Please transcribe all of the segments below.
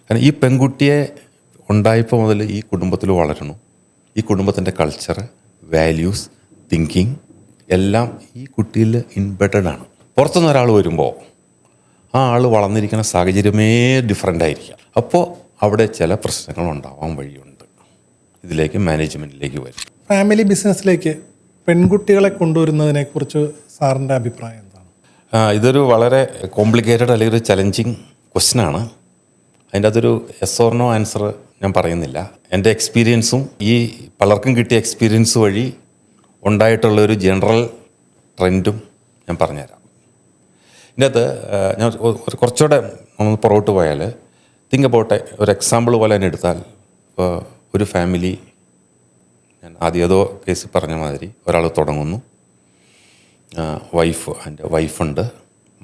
കാരണം ഈ പെൺകുട്ടിയെ ഉണ്ടായപ്പോൾ മുതൽ ഈ കുടുംബത്തിൽ വളരണം. ഈ കുടുംബത്തിൻ്റെ കൾച്ചർ, വാല്യൂസ്, തിങ്കിങ് എല്ലാം ഈ കുട്ടിയിൽ ഇൻബെഡഡ് ആണ്. പുറത്തുനിന്ന് ഒരാൾ വരുമ്പോൾ ആ ആൾ വളർന്നിരിക്കുന്ന സാഹചര്യമേ ഡിഫറെൻ്റ് ആയിരിക്കാം. അപ്പോൾ അവിടെ ചില പ്രശ്നങ്ങൾ ഉണ്ടാവാൻ വഴിയുണ്ട്. ഇതിലേക്ക് മാനേജ്മെൻറ്റിലേക്ക് വരും. ഫാമിലി ബിസിനസ്സിലേക്ക് പെൺകുട്ടികളെ കൊണ്ടുവരുന്നതിനെക്കുറിച്ച് സാറിൻ്റെ അഭിപ്രായം എന്താണ്? ഇതൊരു വളരെ കോംപ്ലിക്കേറ്റഡ് അല്ലെങ്കിൽ ഒരു ചലഞ്ചിങ് ക്വസ്റ്റ്യനാണ്. അതിൻ്റെ അകത്തൊരു യെസ് ഓർ നോ ആൻസർ ഞാൻ പറയുന്നില്ല. എൻ്റെ എക്സ്പീരിയൻസും ഈ പലർക്കും കിട്ടിയ എക്സ്പീരിയൻസ് വഴി ഉണ്ടായിട്ടുള്ളൊരു ജനറൽ ട്രെൻഡും ഞാൻ പറഞ്ഞുതരാം. ഇതിൻ്റെ അകത്ത് ഞാൻ കുറച്ചുകൂടെ നമ്മൾ പുറകോട്ട് പോയാൽ തിങ്ക് അബൌട്ട് ഒരു എക്സാമ്പിൾ പോലെ തന്നെ എടുത്താൽ, ഇപ്പോൾ ഒരു ഫാമിലി, ഞാൻ ആദ്യം ഏതോ കേസിൽ പറഞ്ഞ മാതിരി ഒരാൾ തുടങ്ങുന്നു, വൈഫുണ്ട്,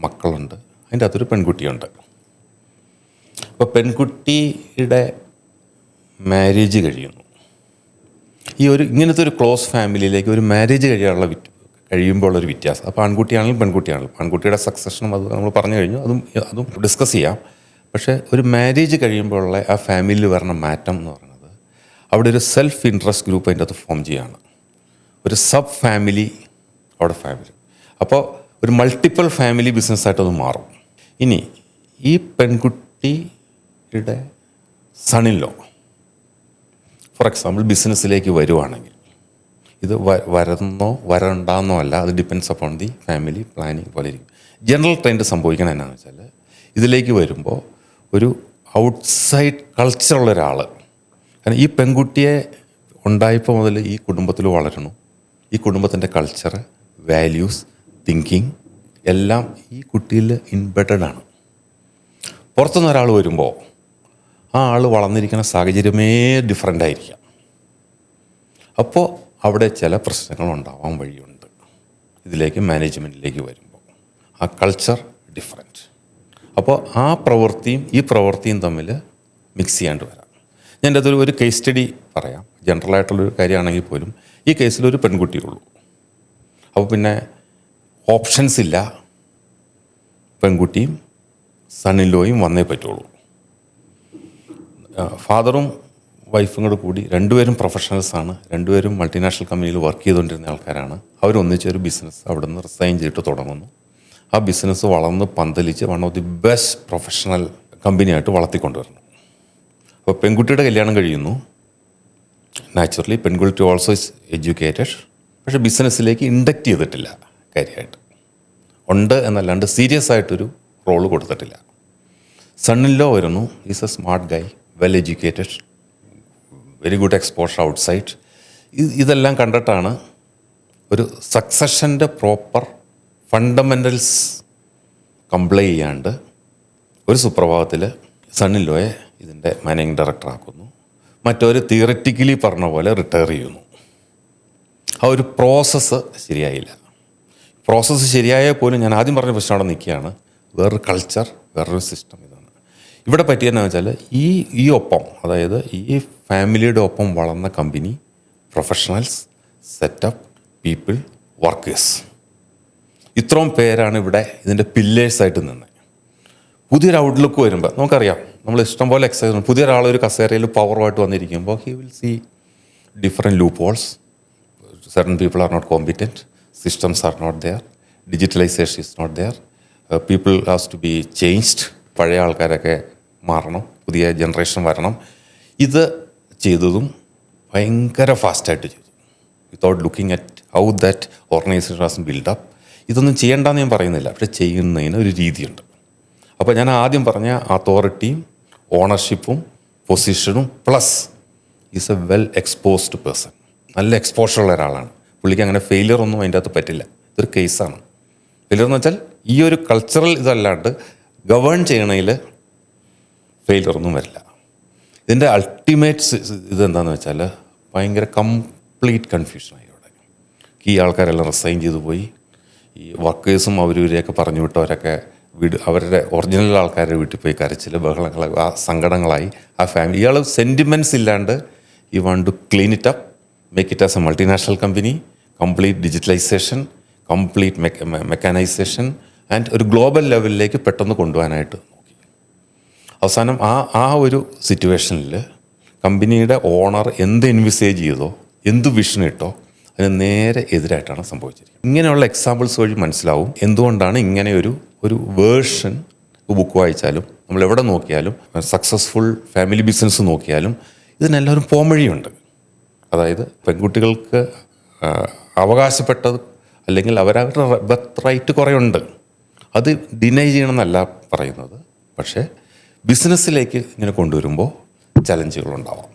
മക്കളുണ്ട്, അതിൻ്റെ അകത്തൊരു പെൺകുട്ടിയുണ്ട്. അപ്പോൾ പെൺകുട്ടിയുടെ മാരേജ് കഴിയുന്നു. ഈ ഇങ്ങനത്തെ ഒരു ക്ലോസ് ഫാമിലിയിലേക്ക് ഒരു മാരേജ് കഴിയുമ്പോൾ ഉള്ളൊരു വ്യത്യാസം. അപ്പോൾ ആൺകുട്ടിയാണെങ്കിലും പെൺകുട്ടിയാണെങ്കിലും ആൺകുട്ടിയുടെ സക്സഷനും അത് നമ്മൾ പറഞ്ഞു കഴിഞ്ഞു, അതും ഡിസ്കസ് ചെയ്യാം. പക്ഷേ ഒരു മാരേജ് കഴിയുമ്പോഴുള്ള ആ ഫാമിലിയിൽ വരുന്ന മാറ്റം എന്ന് പറയുന്നത്, അവിടെ ഒരു സെൽഫ് ഇൻട്രസ്റ്റ് ഗ്രൂപ്പ് അതിൻ്റെ അകത്ത് ഫോം ചെയ്യുകയാണ്. ഒരു സബ് ഫാമിലി അവിടെ ഫാമിലി. അപ്പോൾ ഒരു മൾട്ടിപ്പിൾ ഫാമിലി ബിസിനസ്സായിട്ടത് മാറും. ഇനി ഈ പെൺകുട്ടിയുടെ സണിലോ ഫോർ എക്സാമ്പിൾ ബിസിനസ്സിലേക്ക് വരുവാണെങ്കിൽ, ഇത് വരണ്ടെന്നോ അല്ല, അത് depends upon the family planning പോലെ ഇരിക്കും. ജനറൽ ട്രെൻഡ് സംഭവിക്കണം എന്നാന്ന് വെച്ചാൽ, ഇതിലേക്ക് വരുമ്പോൾ ഒരു ഔട്ട്സൈഡ് കൾച്ചറുള്ള ഒരാൾ, കാരണം ഈ പെൺകുട്ടിയെ ഉണ്ടായപ്പോൾ മുതൽ ഈ കുടുംബത്തിൽ വളരണം. ഈ കുടുംബത്തിൻ്റെ കൾച്ചർ, വാല്യൂസ്, തിങ്കിങ് എല്ലാം ഈ കുട്ടിയിൽ ഇൻബെഡഡ് ആണ്. പുറത്തുനിന്ന് ഒരാൾ വരുമ്പോൾ ആ ആൾ വളർന്നിരിക്കുന്ന സാഹചര്യമേ ഡിഫറെൻ്റ് ആയിരിക്കാം. അപ്പോൾ അവിടെ ചില പ്രശ്നങ്ങൾ ഉണ്ടാവാൻ വഴിയുണ്ട്. ഇതിലേക്ക് മാനേജ്മെൻറ്റിലേക്ക് വരുമ്പോൾ ആ കൾച്ചർ ഡിഫറെൻറ്റ്. അപ്പോൾ ആ പ്രവൃത്തിയും ഈ പ്രവൃത്തിയും തമ്മിൽ മിക്സ് ചെയ്യാണ്ട് വരാം. ഞാൻ എൻ്റെ അതൊരു കേസ് സ്റ്റഡി പറയാം. ജനറലായിട്ടുള്ളൊരു കാര്യമാണെങ്കിൽ പോലും ഈ കേസിലൊരു പെൺകുട്ടിയുള്ളൂ. അപ്പോൾ പിന്നെ ഓപ്ഷൻസ് ഇല്ല, പെൺകുട്ടിയും സണ്ണിലോയും വന്നേ പറ്റുള്ളൂ. ഫാദറും വൈഫും കൂടി രണ്ടുപേരും പ്രൊഫഷണൽസാണ്. രണ്ടുപേരും മൾട്ടിനാഷണൽ കമ്പനിയിൽ വർക്ക് ചെയ്തുകൊണ്ടിരുന്ന ആൾക്കാരാണ്. അവരൊന്നിച്ചൊരു ബിസിനസ് അവിടെ നിന്ന് റിസൈൻ ചെയ്തിട്ട് തുടങ്ങുന്നു. ആ ബിസിനസ് വളർന്ന് പന്തലിച്ച് one of the best professional കമ്പനിയായിട്ട് വളർത്തിക്കൊണ്ടുവരുന്നു. അപ്പോൾ പെൺകുട്ടിയുടെ കല്യാണം കഴിയുന്നു. നാച്ചുറലി പെൺകുട്ടി ഓൾസോ ഇസ് എഡ്യൂക്കേറ്റഡ്, പക്ഷേ ബിസിനസ്സിലേക്ക് ഇൻഡക്റ്റ് ചെയ്തിട്ടില്ല. കാര്യമായിട്ട് ഉണ്ട് എന്നല്ലാണ്ട് സീരിയസ് ആയിട്ടൊരു റോള് കൊടുത്തിട്ടില്ല. സണ്ണിലോ വരുന്നു. Is A smart Guy, well educated, very good exposure outside. ഇതെല്ലാം കണ്ടിട്ടാണ് ഒരു സക്സഷൻ്റെ പ്രോപ്പർ ഫണ്ടമെൻ്റൽസ് കംപ്ലൈ ചെയ്യാണ്ട് ഒരു സുപ്രഭാതത്തിൽ സണ്ണിലോയെ ഇതിൻ്റെ മാനേജിങ് ഡയറക്ടർ ആക്കുന്നു. മറ്റൊരു തിയററ്റിക്കലി പറഞ്ഞ പോലെ റിട്ടയർ ചെയ്യുന്നു. ആ ഒരു പ്രോസസ്സ് ശരിയായില്ല. പ്രോസസ്സ് ശരിയായാൽ പോലും ഞാൻ ആദ്യം പറഞ്ഞ പ്രശ്നം അവിടെ നിൽക്കുകയാണ്. വേറൊരു കൾച്ചർ, വേറൊരു സിസ്റ്റം. ഇതാണ് ഇവിടെ പറ്റിയെന്നു വെച്ചാൽ, ഈ ഒപ്പം, അതായത് ഈ ഫാമിലിയുടെ ഒപ്പം വളർന്ന company, professionals, setup, people, workers, ഇത്രയും പേരാണ് ഇവിടെ ഇതിൻ്റെ പില്ലേഴ്സായിട്ട് നിന്നത്. പുതിയൊരു ഔട്ട്ലുക്ക് വരുമ്പോൾ നമുക്കറിയാം, നമ്മൾ ഇഷ്ടംപോലെ എക്സസൈസ്, പുതിയൊരാളൊരു കസേരയിൽ പവറുമായിട്ട് വന്നിരിക്കുമ്പോൾ he will see different loopholes. Certain people are not competent, systems are not there, digitalization is not there, people has to be changed. പഴയ ആൾക്കാരൊക്കെ മാറണം, പുതിയ ജനറേഷൻ വരണം. ഇത് ചെയ്തതും ഭയങ്കര ഫാസ്റ്റായിട്ട് ചെയ്തു, without looking at how that organisation was build up. ഇതൊന്നും ചെയ്യേണ്ടെന്ന് ഞാൻ പറയുന്നില്ല, പക്ഷെ ചെയ്യുന്നതിന് ഒരു രീതിയുണ്ട്. അപ്പോൾ ഞാൻ ആദ്യം പറഞ്ഞ അതോറിറ്റിയും ഓണർഷിപ്പും പൊസിഷനും plus is a well exposed person, നല്ല എക്സ്പോഷറുള്ള ഒരാളാണ്. പുള്ളിക്ക് അങ്ങനെ ഫെയിലിയർ ഒന്നും അതിൻ്റെ അകത്ത് പറ്റില്ല. ഇതൊരു കേസാണ്. ഫെയിലിയർ എന്ന് വെച്ചാൽ ഈ ഒരു കൾച്ചറൽ ഇതല്ലാണ്ട് ഗവേൺ ചെയ്യണതിൽ ഫെയിലിയർ ഒന്നും വരില്ല. ഇതിൻ്റെ അൾട്ടിമേറ്റ് ഇതെന്താണെന്ന് വെച്ചാൽ ഭയങ്കര കംപ്ലീറ്റ് കൺഫ്യൂഷനായി അവിടെ. ഈ ആൾക്കാരെല്ലാം റിസൈൻ ചെയ്തു പോയി. ഈ വർക്കേഴ്സും അവരൊക്കെ പറഞ്ഞു വിട്ടവരൊക്കെ അവരുടെ ഒറിജിനൽ ആൾക്കാരുടെ വീട്ടിൽ പോയി കരച്ചിൽ, ബഹളങ്ങൾ, ആ സങ്കടങ്ങളായി. ആ ഫാമിലി, ഇയാൾ സെൻറ്റിമെൻറ്റ്സ് ഇല്ലാണ്ട് ഈ want to clean it up, make it as a multinational company, complete digitalisation, complete mechanisation and ഒരു ഗ്ലോബൽ ലെവലിലേക്ക് പെട്ടെന്ന് കൊണ്ടുപോകാനായിട്ട് നോക്കി. അവസാനം ആ ഒരു സിറ്റുവേഷനിൽ കമ്പനിയുടെ ഓണർ എന്ത് എൻവിസേജ് ചെയ്തോ എന്ത് വിഷൻ ഇട്ടോ അതിന് നേരെ എതിരായിട്ടാണ് സംഭവിച്ചിരിക്കുന്നത്. ഇങ്ങനെയുള്ള എക്സാമ്പിൾസ് വഴി മനസ്സിലാവും എന്തുകൊണ്ടാണ് ഇങ്ങനെ ഒരു വേർഷൻ ബുക്ക് വായിച്ചാലും നമ്മൾ എവിടെ നോക്കിയാലും സക്സസ്ഫുൾ ഫാമിലി ബിസിനസ് നോക്കിയാലും ഇതിനെല്ലാവരും പോംവഴിയുണ്ട്. അതായത് പെൺകുട്ടികൾക്ക് അവകാശപ്പെട്ടത് അല്ലെങ്കിൽ അവരവരുടെ ബർത്ത് റൈറ്റ് കുറേ ഉണ്ട്, അത് ഡിനൈ ചെയ്യണമെന്നല്ല പറയുന്നത്. പക്ഷേ ബിസിനസ്സിലേക്ക് ഇങ്ങനെ കൊണ്ടുവരുമ്പോൾ ചലഞ്ചുകളുണ്ടാവാം.